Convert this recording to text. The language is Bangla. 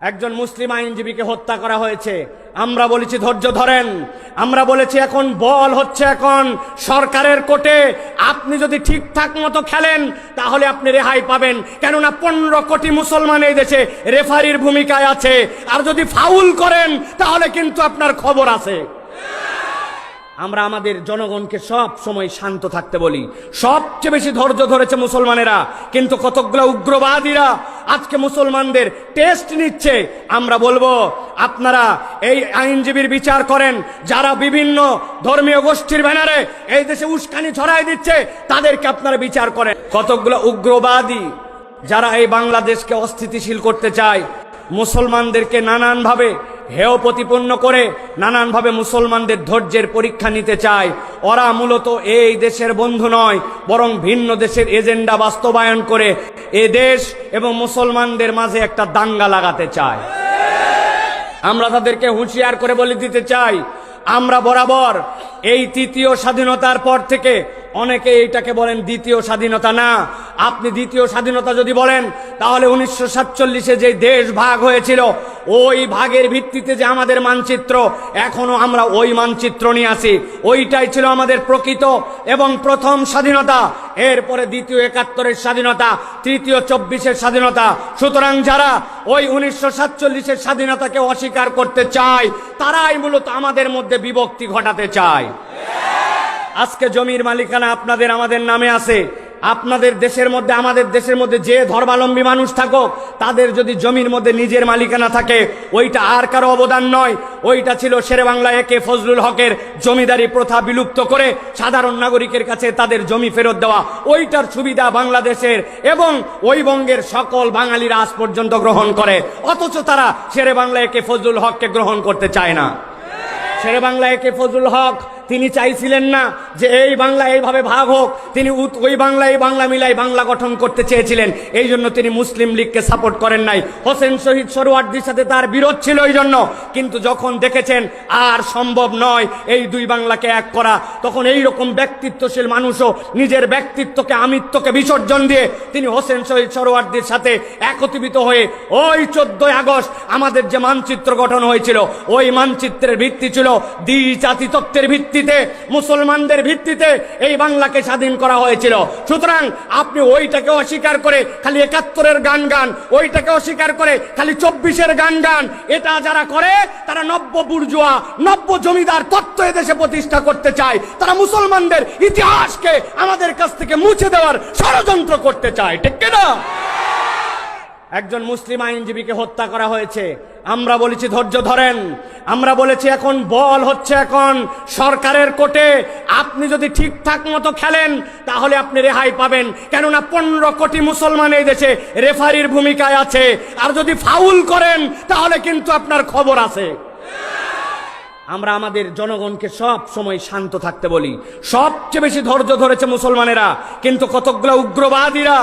একজন মুসলিম আইনজীবীকে হত্যা করা হয়েছে। আমরা বলেছি ধৈর্য ধরেন, আমরা বলেছি এখন বল হচ্ছে এখন সরকারের কোর্টে। আপনি যদি ঠিকঠাক মতো খেলেন তাহলে আপনি রেহাই পাবেন, কেননা 15 কোটি মুসলমান এই দেশে রেফারির ভূমিকায় আছে। আর যদি ফাউল করেন তাহলে কিন্তু আপনার খবর আছে। আমরা আমাদের জনগণকে সব সময় শান্ত থাকতে বলি। সবচেয়ে বেশি ধৈর্য ধরেছে মুসলমানেরা, কিন্তু কতগুলো উগ্রবাদীরা আজকে মুসলমানদের টেস্ট নিচ্ছে। আমরা বলবো আপনারা এই আইনজীবীর বিচার করেন, যারা বিভিন্ন ধর্মীয় গোষ্ঠীর ব্যানারে এই দেশে উস্কানি ছড়াই দিচ্ছে তাদেরকে আপনারা বিচার করেন। কতগুলো উগ্রবাদী যারা এই বাংলাদেশকে অস্থিতিশীল করতে চায়, মুসলমানদেরকে নানানভাবে হেয় প্রতিপন্ন করে নানানভাবে মুসলমানদের ধৈর্যের পরীক্ষা নিতে চায়। ওরা মূলত এই দেশের বন্ধু নয়, বরং ভিন্ন দেশের এজেন্ডা বাস্তবায়ন করে এ দেশ এবং মুসলমানদের মাঝে একটা দাঙ্গা লাগাতে চায়। আমরা তাদেরকে হুঁশিয়ার করে বলে দিতে চাই, আমরা বরাবর এই তৃতীয় স্বাধীনতার পর থেকে অনেকে এইটাকে বলেন দ্বিতীয় স্বাধীনতা। না, আপনি দ্বিতীয় স্বাধীনতা যদি বলেন তাহলে 1947-এ যে দেশ ভাগ হয়েছিল ওই ভাগের ভিত্তিতে যে আমাদের মানচিত্র, এখনো আমরা ওই মানচিত্র নিয়ে আসি। ওইটাই ছিল আমাদের প্রকৃত এবং প্রথম স্বাধীনতা। এরপরে দ্বিতীয় 71-এর স্বাধীনতা, তৃতীয় 24-এর স্বাধীনতা। সুতরাং যারা ওই 1947-এর স্বাধীনতাকে অস্বীকার করতে চায় তারাই মূলত আমাদের মধ্যে বিভক্তি ঘটাতে চায়। আজকে জমির মালিকানা আপনাদের আমাদের নামে আছে। আপনাদের দেশের মধ্যে আমাদের দেশের মধ্যে যে ধর্মাবলম্বী মানুষ থাকুক, তাদের যদি জমির মধ্যে নিজের মালিকানা থাকে ওইটা আর কারো অবদান নয়, ওইটা ছিল শেরেবাংলা একে ফজলুল হকের জমিদারি প্রথা বিলুপ্ত করে সাধারণ নাগরিকের কাছে তাদের জমি ফেরত দেওয়া। ওইটার সুবিধা বাংলাদেশের এবং ওই বঙ্গের সকল বাঙালিরা আজ পর্যন্ত গ্রহণ করে, অথচ তারা শেরেবাংলা একে ফজলুল হককে গ্রহণ করতে চায় না। শেরেবাংলা একে ফজলুল হক তিনি চাইছিলেন না যে এই বাংলা এইভাবে ভাগ হোক, তিনি ওই বাংলা এই বাংলা মিলাই বাংলা গঠন করতে চেয়েছিলেন। এই জন্য তিনি মুসলিম লীগকে সাপোর্ট করেন নাই। হোসেন শহীদ সোহরাওয়ার্দীর সাথে তার বিরোধ ছিল এই জন্য। কিন্তু যখন দেখেছেন আর সম্ভব নয় এই দুই বাংলাকে এক করা, তখন এই রকম ব্যক্তিত্বশীল মানুষও নিজের ব্যক্তিত্বকে আমিত্বকে বিসর্জন দিয়ে তিনি হোসেন শহীদ সোহরাওয়ার্দীর সাথে একত্রিত হয়ে ওই 14 আগস্ট আমাদের যে মানচিত্র গঠন হয়েছিল, ওই মানচিত্রের ভিত্তি ছিল দ্বি-জাতি তত্ত্বের ভিত্তি, মুসলমানদের ভিত্তিতে এই বাংলাকে স্বাধীন করা হয়েছিল। সুতরাং আপনি ওইটাকে অস্বীকার করে খালি 71-এর গান গান, ওইটাকে অস্বীকার করে খালি 24-এর গান গান, এটা যারা করে তারা নব্য বুর্জোয়া নব্য জমিদার তত্ত্ব এদেশে প্রতিষ্ঠা করতে চায়। তারা মুসলমানদের ইতিহাসকে আমাদের কাছ থেকে মুছে দেওয়ার ষড়যন্ত্র করতে চায়, ঠিক কিনা? একজন মুসলিম আইনজীবীকে হত্যা করা হয়েছে। আমরা বলেছি ধৈর্য ধরেন, আমরা বলেছি এখন বল হচ্ছে এখন সরকারের কোর্টে। আপনি যদি ঠিকঠাক মতো খেলেন তাহলে আপনি রেহাই পাবেন, কেননা 15 কোটি মুসলমান এই দেশে রেফারির ভূমিকায় আছে। আর যদি ফাউল করেন তাহলে কিন্তু আপনার খবর আছে। আমরা আমাদের জনগণকে সব সময় শান্ত থাকতে বলি। সবচেয়ে বেশি ধৈর্য ধরেছে মুসলমানেরা, কিন্তু কতগুলো উগ্রবাদীরা